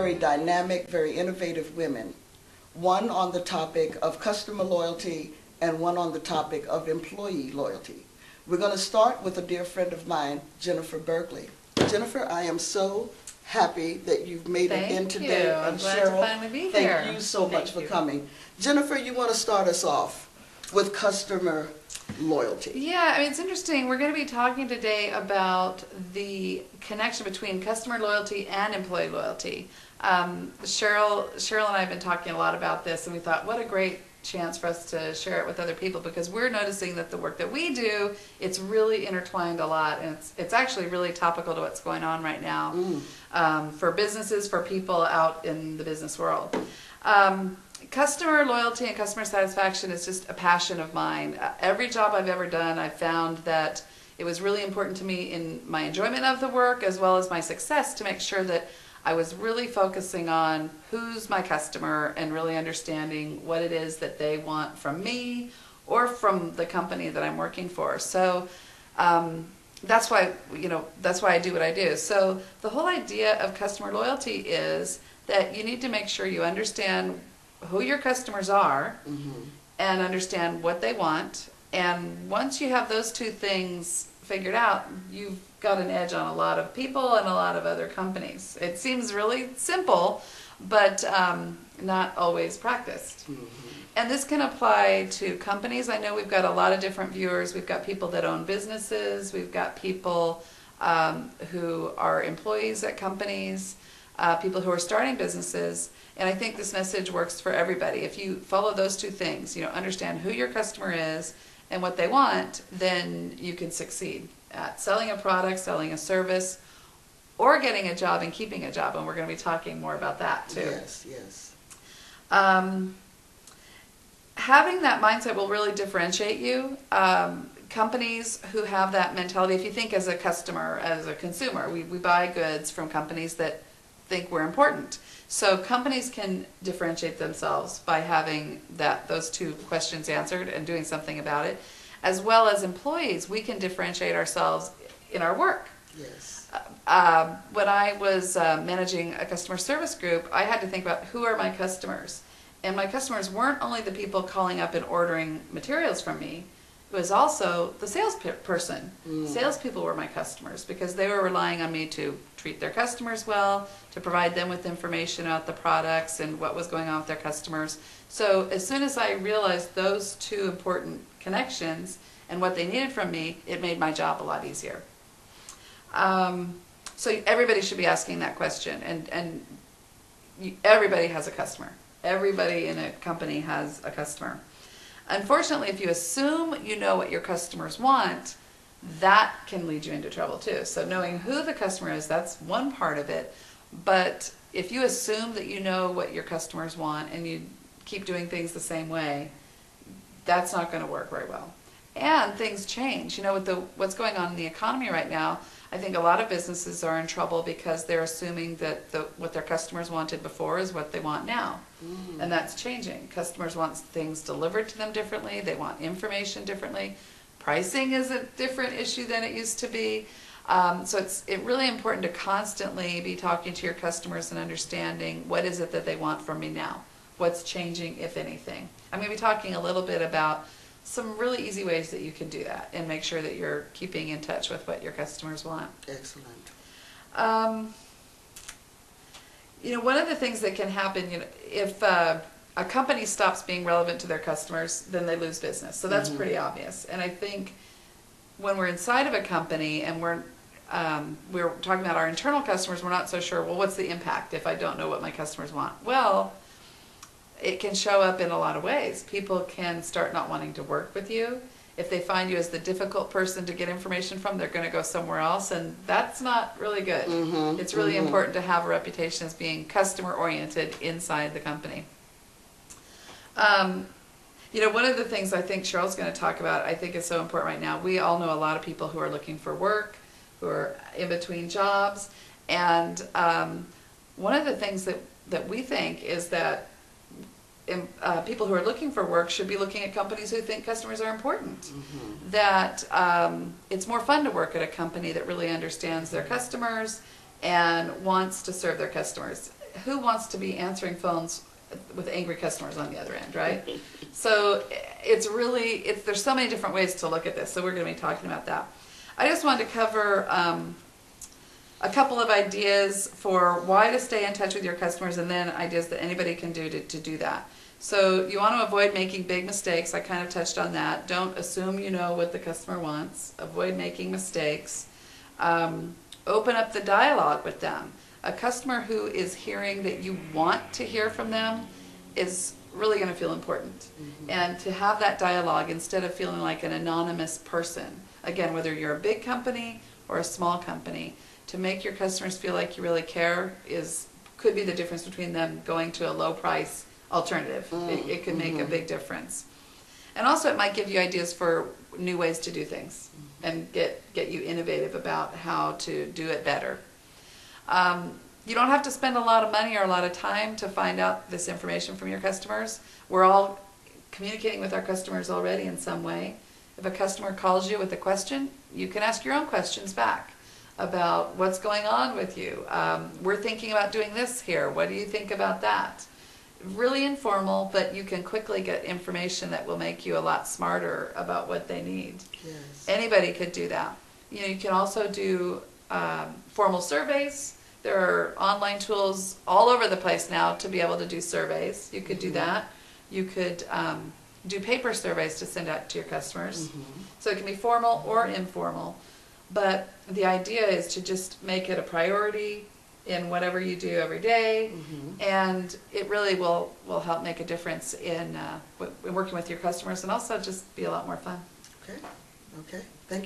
very dynamic, very innovative women. One on the topic of customer loyalty and one on the topic of employee loyalty. We're going to start with a dear friend of mine, Jennifer Berkley. Jennifer, I am so happy that you've made it in today. I'm glad to finally be here. Thank you so much for coming. Jennifer, you want to start us off with customer loyalty. Yeah, I mean, it's interesting. We're going to be talking today about the connection between customer loyalty and employee loyalty. Cherryll and I have been talking a lot about this, and we thought, what a great chance for us to share it with other people, because we're noticing that the work that we do, it's really intertwined a lot, and it's actually really topical to what's going on right now for businesses, for people out in the business world. Customer loyalty and customer satisfaction is just a passion of mine. Every job I've ever done, I've found that it was really important to me in my enjoyment of the work as well as my success to make sure that I was really focusing on who's my customer and really understanding what it is that they want from me or from the company that I'm working for. So that's why I do what I do. So the whole idea of customer loyalty is that you need to make sure you understand who your customers are and understand what they want. And once you have those two things figured out, you've got an edge on a lot of people and a lot of other companies. It seems really simple, but not always practiced. And this can apply to companies. I know we've got a lot of different viewers. We've got people that own businesses. We've got people who are employees at companies, people who are starting businesses. And I think this message works for everybody. If you follow those two things, understand who your customer is and what they want, then you can succeed at selling a product, selling a service, or getting a job and keeping a job. And we're going to be talking more about that too. Yes. Having that mindset will really differentiate you. Companies who have that mentality, if you think as a customer, as a consumer, we buy goods from companies that think we're important. So companies can differentiate themselves by having those two questions answered and doing something about it. As well as employees, we can differentiate ourselves in our work. Yes. When I was managing a customer service group, I had to think about who are my customers. And my customers weren't only the people calling up and ordering materials from me, it was also the salesperson. Salespeople were my customers because they were relying on me to treat their customers well, to provide them with information about the products and what was going on with their customers. So as soon as I realized those two important connections and what they needed from me, it made my job a lot easier. So everybody should be asking that question, and everybody has a customer. Everybody in a company has a customer. Unfortunately, if you assume you know what your customers want, that can lead you into trouble too. So knowing who the customer is, that's one part of it. But if you assume that you know what your customers want and you keep doing things the same way, that's not going to work very well. And things change. With what's going on in the economy right now, I think a lot of businesses are in trouble because they're assuming that what their customers wanted before is what they want now. And that's changing. Customers want things delivered to them differently. They want information differently. Pricing is a different issue than it used to be. So it's really important to constantly be talking to your customers and understanding what is it that they want from me now. What's changing, if anything. I'm going to be talking a little bit about some really easy ways that you can do that and make sure that you're keeping in touch with what your customers want. Excellent. One of the things that can happen, if a company stops being relevant to their customers, then they lose business. So that's pretty obvious. And I think when we're inside of a company and we're talking about our internal customers, we're not so sure, well, what's the impact if I don't know what my customers want? Well, it can show up in a lot of ways. People can start not wanting to work with you. If they find you as the difficult person to get information from, they're going to go somewhere else, and that's not really good. It's really important to have a reputation as being customer-oriented inside the company. One of the things I think Cheryl's going to talk about, I think is so important right now, we all know a lot of people who are looking for work, who are in between jobs, and one of the things that we think is that people who are looking for work should be looking at companies who think customers are important. That it's more fun to work at a company that really understands their customers and wants to serve their customers. who wants to be answering phones with angry customers on the other end, right? So it's really, there's so many different ways to look at this, so we're going to be talking about that. I just wanted to cover a couple of ideas for why to stay in touch with your customers, and then ideas that anybody can do to do that. So you want to avoid making big mistakes. I kind of touched on that. Don't assume you know what the customer wants. Avoid making mistakes. Open up the dialogue with them. A customer who is hearing that you want to hear from them is really going to feel important. Mm-hmm. And to have that dialogue instead of feeling like an anonymous person, again, whether you're a big company or a small company, to make your customers feel like you really care could be the difference between them going to a low price alternative. It could make a big difference. And also it might give you ideas for new ways to do things and get you innovative about how to do it better. You don't have to spend a lot of money or a lot of time to find out this information from your customers. We're all communicating with our customers already in some way. If a customer calls you with a question, you can ask your own questions back about what's going on with you. We're thinking about doing this here. What do you think about that? Really informal, but you can quickly get information that will make you a lot smarter about what they need. Yes. Anybody could do that. You can also do formal surveys. There are online tools all over the place now to be able to do surveys. You could do that. You could do paper surveys to send out to your customers. So it can be formal or informal. But the idea is to just make it a priority in whatever you do every day, and it really will help make a difference in working with your customers, and also just be a lot more fun. Okay. Okay. Thank you.